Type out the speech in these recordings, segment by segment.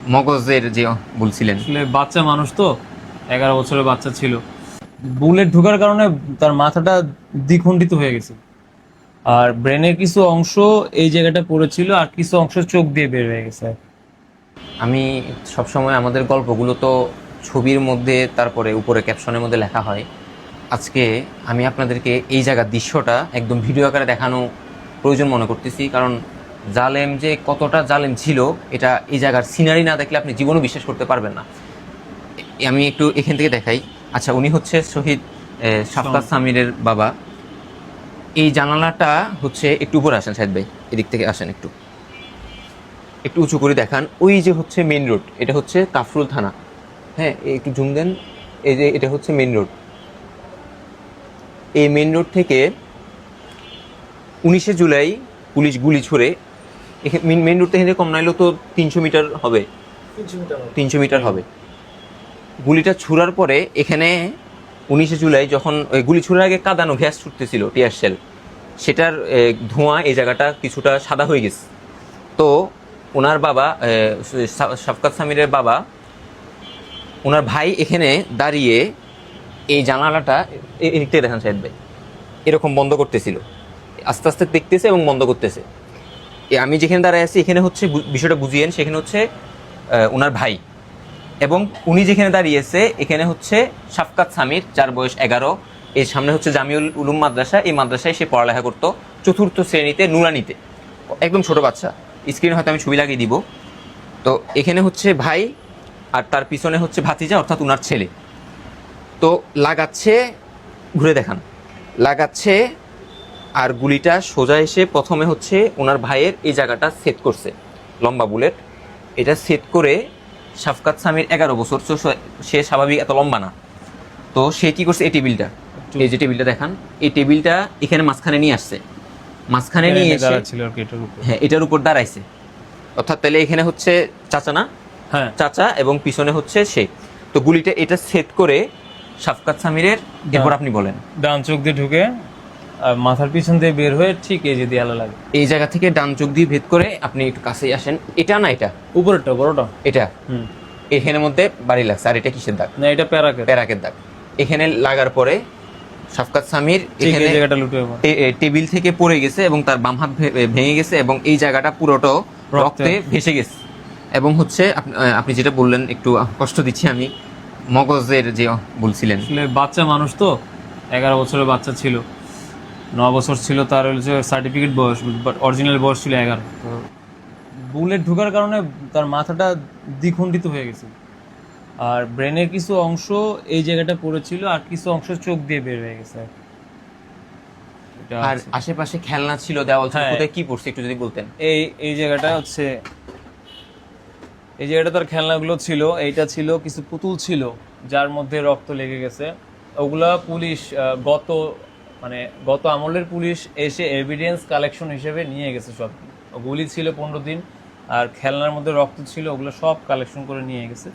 মগজের যে বলছিলেন, আসলে বাচ্চা মানুষ তো, 11 বছরের বাচ্চা ছিল। বুলেট ঢোকার কারণে তার মাথাটা দ্বিখণ্ডিত হয়ে গেছে, আর ব্রেনের কিছু অংশ এই জায়গাটা পড়েছিল, আর কিছু অংশ চোখ দিয়ে বের হয়ে গেছে। আমি সবসময় আমাদের গল্পগুলো তো ছবির মধ্যে তারপরে উপরে ক্যাপশনের মধ্যে লেখা হয়। আজকে আমি আপনাদেরকে এই জায়গার দৃশ্যটা একদম ভিডিও আকারে দেখানো প্রয়োজন মনে করতেছি, কারণ জালেম যে কতটা জালেম ছিল এটা এই জায়গার সিনারি না দেখলে আপনি জীবনও বিশ্বাস করতে পারবেন না। আমি একটু এখান থেকে দেখাই। আচ্ছা, উনি হচ্ছে শহীদ শাফকাত সামিরের বাবা। এই জানালাটা হচ্ছে একটু উপরে আসেন সাহেদ ভাই, এদিক থেকে আসেন, একটু একটু উঁচু করে দেখান। ওই যে হচ্ছে মেন রোড, এটা হচ্ছে কাফরুল থানা। হ্যাঁ, একটু জুম দেন। এই যে এটা হচ্ছে মেন রোড। এই মেন রোড থেকে 19শে জুলাই পুলিশ গুলি ছুড়ে মেন রোড থেকে কম নাইলেও তো 300 মিটার হবে, 300 মিটার হবে। গুলিটা ছুড়ার পরে এখানে 19শে জুলাই যখন ওই গুলি ছুড়ার আগে কাঁদানো গ্যাস ছুটতেছিল, টিয়ার শেল, সেটার ধোঁয়া এই জায়গাটা কিছুটা সাদা হয়ে গেছে। তো ওনার বাবা শাফকাত সামিরের বাবা, ওনার ভাই এখানে দাঁড়িয়ে এই জানালাটা এদিক থেকে দেখান সাহেদ ভাই, এরকম বন্ধ করতেছিল, আস্তে আস্তে দেখতেছে এবং বন্ধ করতেছে। আমি যেখানে দাঁড়ায় আছি এখানে হচ্ছে বিষয়টা বুঝিয়েন, সেখানে হচ্ছে ওনার ভাই, এবং উনি যেখানে দাঁড়িয়েছে এখানে হচ্ছে শাফকাত সামির, যার বয়স 11। এর সামনে হচ্ছে জামিউল উলুম মাদ্রাসা, এই মাদ্রাসায় সে পড়ালেখা করতো 4র্থ শ্রেণীতে, নুরানিতে, একদম ছোট বাচ্চা। স্ক্রিনে হয়তো আমি ছবি লাগিয়ে দিব। তো এখানে হচ্ছে ভাই, আর তার পিছনে হচ্ছে ভাতিজা অর্থাৎ উনার ছেলে। তো লাগাচ্ছে, ঘুরে দেখান, লাগাচ্ছে, আর গুলিটা সোজা এসে প্রথমে হচ্ছে ওনার ভাইয়ের এই জায়গাটা সেট করছে, লম্বা বুলেট। এটা সেট করে শাফকাত সামির 11 বছর, তো সে স্বাভাবিক এত লম্বা না। তো সে কি করছে, এই টেবিলটা, এই যে টেবিলটা দেখান, এই টেবিলটা এখানে মাঝখানে নিয়ে আসছে, মাঝখানে নিয়ে এসে হ্যাঁ এটার উপর দাঁড়াইছে। অর্থাৎ তাহলে এখানে হচ্ছে চাচা না, হ্যাঁ চাচা, এবং পিছনে হচ্ছে সে। তো গুলিটা এটা সেট করে শাফকাত সামিরের, এরপর আপনি বলেন। ডান চোখ দিয়ে ঢুকে আর মাথার পিছন দিয়ে বের হয়ে ঠিক এই যে দেয়ালে লাগে। এই জায়গা থেকে ডান চোখ দিয়ে ভেদ করে আপনি একটু কাছেই আসেন। এটা না, এটা উপরেরটা বড়টা, এটা এখানের মধ্যে বাড়ি লাগছে। আর এটা কিসের দাগ? না এটা প্যারাকেট, প্যারাকের দাগ। এখানে লাগার পরে শাফকাত সামির এখানে জায়গাটা লুটে টেবিল থেকে পড়ে গেছে এবং তার বাম হাত ভেঙে গেছে, এবং এই জায়গাটা পুরোটা রক্তে ভেসে গেছে। এবং হচ্ছে আপনি যেটা বললেন, একটু কষ্ট দিচ্ছি আমি, মগজের যে বলছিলেন, আসলে বাচ্চা মানুষ তো, 11 বছরের বাচ্চা ছিল, 9 বছর ছিল তার হচ্ছে সার্টিফিকেট বয়স, বাট অরিজিনাল বয়স ছিল 11। তো বুলেট ঢোকার কারণে তার মাথাটা দ্বিখণ্ডিত হয়ে গেছে, আর ব্রেনের কিছু অংশ এই জায়গাটা পড়েছিল, আর কিছু অংশ চোখ দিয়ে বের হয়ে গেছে। আর আশেপাশে খেলনা ছিল, দেওয়াল ছিল, কোথায় কি পড়ছে একটু যদি বলতেন। এই জায়গাটা হচ্ছে, এই জায়গাটা তার খেলনাগুলো ছিল, এইটা ছিল কিছু পুতুল ছিল যার মধ্যে রক্ত লেগে গেছে। ওগুলা পুলিশ গত আমলের পুলিশ এসে এভিডেন্স কালেকশন হিসেবে নিয়ে গেছে সব। গুলি ছিল 15 দিন, আর খেলনার মধ্যে রক্ত ছিল, ওগুলো সব কালেকশন করে নিয়ে গেছে।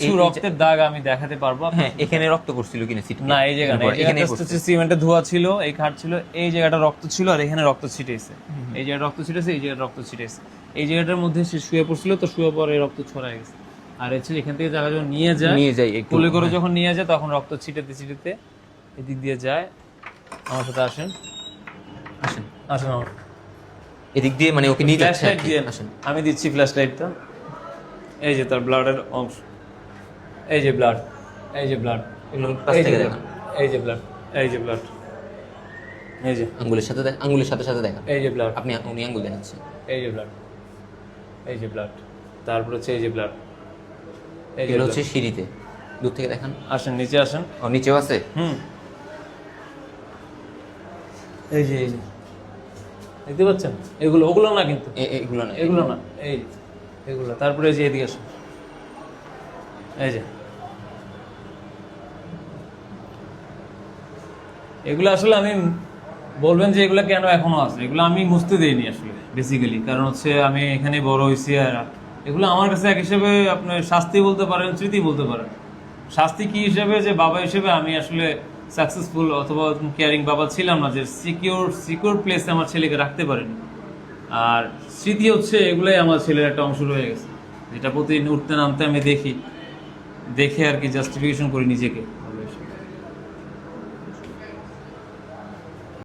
কিছু রক্তের দাগ আমি দেখাতে পারবো। হ্যাঁ, এখানে রক্ত পড়ছিল কিনা সিট? না, এই জায়গা না, এখানে সিমেন্টে ধোয়া ছিল, এই খাট ছিল, এই জায়গাটা রক্ত ছিল, আর এখানে রক্ত ছিটেছে, এই জায়গাটা রক্ত ছিটেছে, এই জায়গাটা রক্ত ছিটেছে, এই জায়গাটার মধ্যে সে শুয়ে পড়ছিল, তো শুয়ে পরে রক্ত ছড়ায় গেছে। আর হচ্ছে এখান থেকে জায়গা যখন নিয়ে যায় কোলে করে যখন নিয়ে যায়, তখন রক্ত ছিটেতে ছিটেতে এদিক দিয়ে যায়। আমার সাথে আসেন, আসেন আসেন আমার এদিক দিয়ে, মানে ওকে নিয়ে যাচ্ছে। আসেন, আমি দিচ্ছি ফ্ল্যাশ লাইটটা। এই যে তার ব্লাডের অংশ, এই যে ব্লাড, এই যে ব্লাড, এই যে ব্লাড, এই যে ব্লাড, এই যে আঙ্গুলের সাথে আঙ্গুলের সাথে সাথে দেখা, এই যে ব্লাড, উনি আঙ্গুল দেখাচ্ছে, এই যে ব্লাড, এই যে ব্লাড, তারপর হচ্ছে এই যে ব্লাড, এই যে হচ্ছে সিঁড়িতে, দূর থেকে দেখান। আসেন, নিচে আসেন। ও নিচেও আছে। এই যে দেখতে পাচ্ছেন, ওগুলো না, কিন্তু এগুলো না, এই এগুলো। তারপরে এই যে এদিকে আসেন, এই যে এগুলো আসলে আমি বলবেন যে এগুলো কেন এখনো আছে, এগুলো আমি মুছতে দিইনি আসলে বেসিক্যালি, কারণ হচ্ছে আমি এখানে বড় হয়েছি, আর এগুলো আমার কাছে এক হিসেবে আপনার শাস্তি বলতে পারেন, স্মৃতি বলতে পারেন। শাস্তি কি হিসেবে, যে বাবা হিসেবে আমি আসলে সাকসেসফুল অথবা কেয়ারিং বাবা ছিলাম না, যে সিকিউর প্লেসে আমার ছেলেকে রাখতে পারিনি। আর স্মৃতি হচ্ছে এগুলাই আমার ছেলের একটা অংশ রয়ে গেছে। যেটা প্রতিদিন উঠতে নামতে আমি দেখি, দেখে আর কি জাস্টিফিকেশন করি নিজেকে।